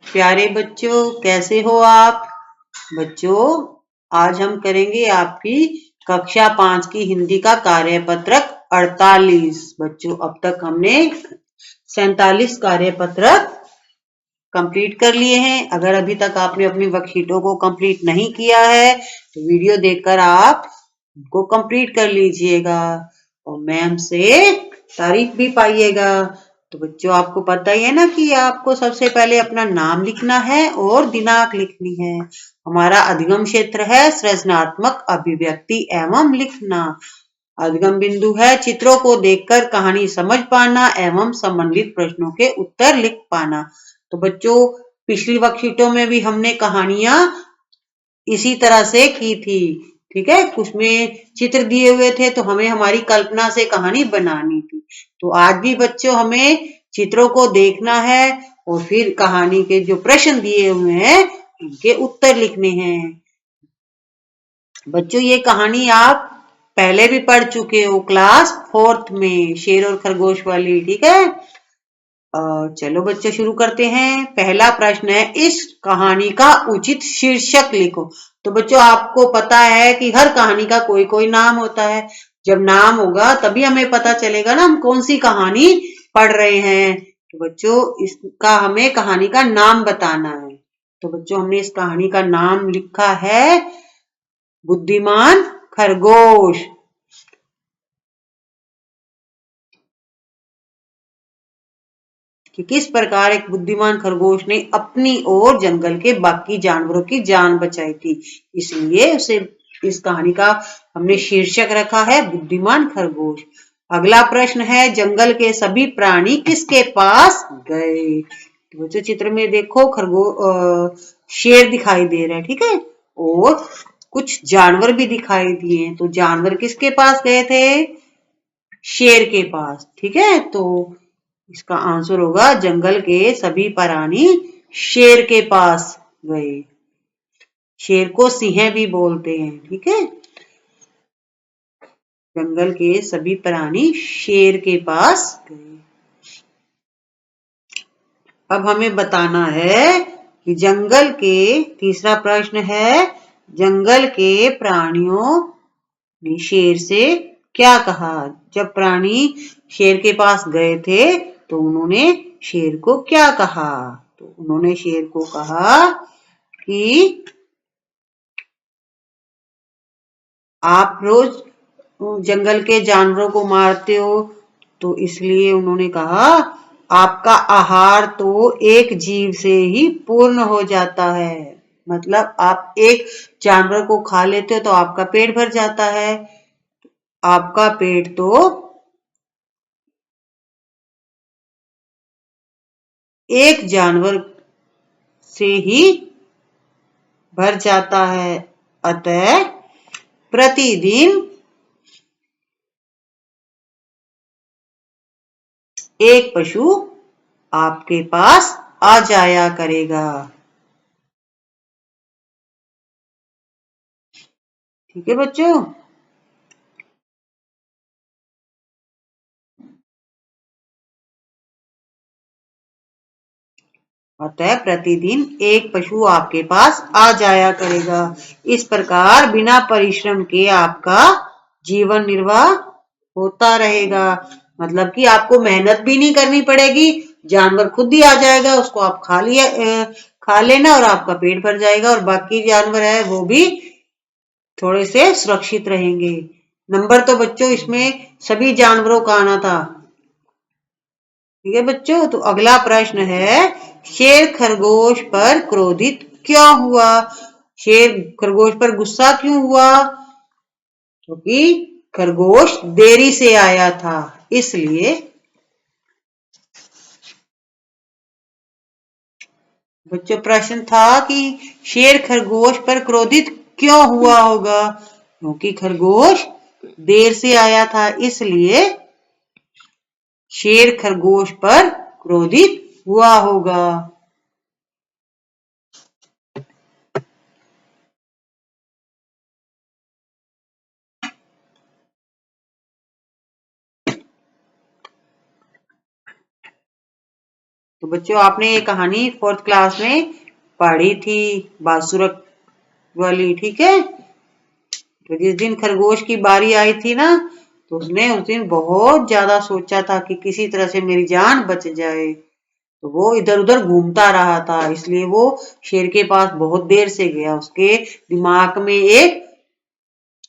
प्यारे बच्चों, कैसे हो आप? बच्चों, आज हम करेंगे आपकी कक्षा 5 की हिंदी का कार्यपत्रक 48। बच्चों, अब तक हमने 47 कार्यपत्रक कंप्लीट कर लिए हैं। अगर अभी तक आपने अपनी वर्कशीटों को कंप्लीट नहीं किया है तो वीडियो देखकर आप उनको कंप्लीट कर लीजिएगा और मैम से तारीफ भी पाइएगा। तो बच्चों, आपको पता ही है ना कि आपको सबसे पहले अपना नाम लिखना है और दिनांक लिखनी है। हमारा अधिगम क्षेत्र है सृजनात्मक अभिव्यक्ति एवं लिखना। अधिगम बिंदु है चित्रों को देखकर कहानी समझ पाना एवं संबंधित प्रश्नों के उत्तर लिख पाना। तो बच्चों, पिछली वर्कशीटों में भी हमने कहानियां इसी तरह से की थी। ठीक है, कुछ में चित्र दिए हुए थे तो हमें हमारी कल्पना से कहानी बनानी थी। तो आज भी बच्चों हमें चित्रों को देखना है और फिर कहानी के जो प्रश्न दिए हुए हैं उनके उत्तर लिखने हैं। बच्चों, ये कहानी आप पहले भी पढ़ चुके हो क्लास 4th में, शेर और खरगोश वाली। ठीक है, चलो बच्चों शुरू करते हैं। पहला प्रश्न है, इस कहानी का उचित शीर्षक लिखो। तो बच्चों, आपको पता है कि हर कहानी का कोई कोई नाम होता है। जब नाम होगा तभी हमें पता चलेगा ना हम कौन सी कहानी पढ़ रहे हैं। तो बच्चों, इसका हमें कहानी का नाम बताना है। तो बच्चों, हमने इस कहानी का नाम लिखा है बुद्धिमान खरगोश। कि किस प्रकार एक बुद्धिमान खरगोश ने अपनी और जंगल के बाकी जानवरों की जान बचाई थी, इसलिए उसे इस कहानी का हमने शीर्षक रखा है बुद्धिमान खरगोश। अगला प्रश्न है, जंगल के सभी प्राणी किसके पास गए? तो बच्चों, चित्र में देखो शेर दिखाई दे रहा है। ठीक है, और कुछ जानवर भी दिखाई दिए। तो जानवर किसके पास गए थे? शेर के पास। ठीक है, तो इसका आंसर होगा जंगल के सभी प्राणी शेर के पास गए। शेर को सिंह भी बोलते हैं। ठीक है, जंगल के सभी प्राणी शेर के पास गए। अब हमें बताना है कि जंगल के, तीसरा प्रश्न है, जंगल के प्राणियों ने शेर से क्या कहा? जब प्राणी शेर के पास गए थे तो उन्होंने शेर को क्या कहा? तो उन्होंने शेर को कहा कि आप रोज जंगल के जानवरों को मारते हो, तो इसलिए उन्होंने कहा आपका आहार तो एक जीव से ही पूर्ण हो जाता है। मतलब आप एक जानवर को खा लेते हो तो आपका पेट भर जाता है। आपका पेट तो एक जानवर से ही भर जाता है, अतः प्रतिदिन एक पशु आपके पास आ जाया करेगा। ठीक है बच्चों, अतः प्रतिदिन एक पशु आपके पास आ जाया करेगा। इस प्रकार बिना परिश्रम के आपका जीवन निर्वाह होता रहेगा। मतलब कि आपको मेहनत भी नहीं करनी पड़ेगी, जानवर खुद ही आ जाएगा, उसको आप खा लेना और आपका पेट भर जाएगा और बाकी जानवर है वो भी थोड़े से सुरक्षित रहेंगे। नंबर तो बच्चों इसमें सभी जानवरों का आना था। ठीक है बच्चों, तो अगला प्रश्न है, शेर खरगोश पर क्रोधित क्यों हुआ? शेर खरगोश पर गुस्सा क्यों हुआ? क्योंकि खरगोश देरी से आया था, इसलिए। बच्चों, प्रश्न था कि शेर खरगोश पर क्रोधित क्यों हुआ होगा? क्योंकि खरगोश देर से आया था, इसलिए शेर खरगोश पर क्रोधित हुआ होगा। तो बच्चों आपने ये कहानी 4th क्लास में पढ़ी थी, बासुरक वाली, ठीक है। तो जिस दिन खरगोश की बारी आई थी ना, तो उसने उस दिन बहुत ज्यादा सोचा था कि किसी तरह से मेरी जान बच जाए। तो वो इधर उधर घूमता रहा था, इसलिए वो शेर के पास बहुत देर से गया। उसके दिमाग में एक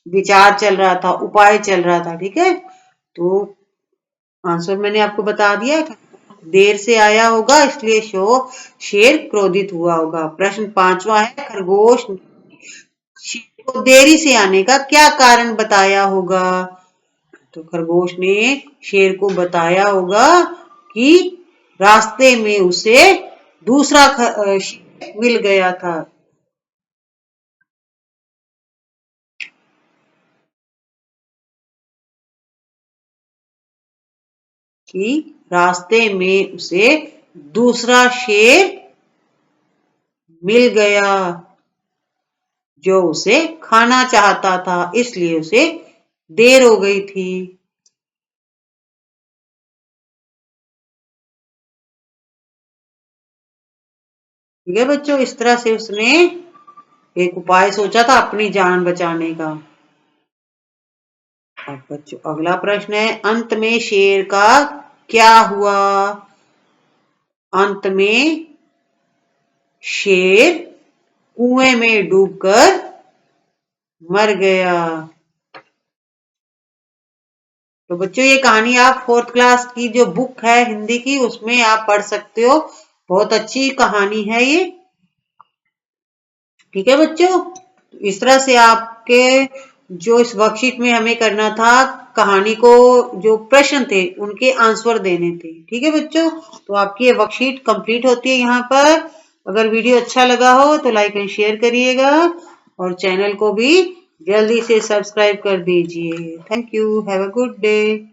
विचार चल रहा था, उपाय चल रहा था, ठीक है। तो आंसर मैंने आपको बता दिया, देर से आया होगा इसलिए शेर क्रोधित हुआ होगा। प्रश्न 5वां है, खरगोश शेर को देरी से आने का क्या कारण बताया होगा। तो खरगोश ने शेर को बताया होगा कि रास्ते में उसे दूसरा शेर मिल गया था। कि रास्ते में उसे दूसरा शेर मिल गया जो उसे खाना चाहता था, इसलिए उसे देर हो गई थी। ठीक है बच्चों, इस तरह से उसने एक उपाय सोचा था अपनी जान बचाने का। अब बच्चों अगला प्रश्न है, अंत में शेर का क्या हुआ। अंत में शेर कुएं में डूबकर मर गया। तो बच्चों ये कहानी आप 4th क्लास की जो बुक है हिंदी की, उसमें आप पढ़ सकते हो। बहुत अच्छी कहानी है ये, ठीक है बच्चों। इस तरह से आपके जो इस वर्कशीट में हमें करना था, कहानी को जो प्रश्न थे उनके आंसर देने थे, ठीक है बच्चों। तो आपकी ये वर्कशीट कंप्लीट होती है यहाँ पर। अगर वीडियो अच्छा लगा हो तो लाइक एंड शेयर करिएगा और चैनल को भी जल्दी से सब्सक्राइब कर दीजिए। Thank you, have a good day.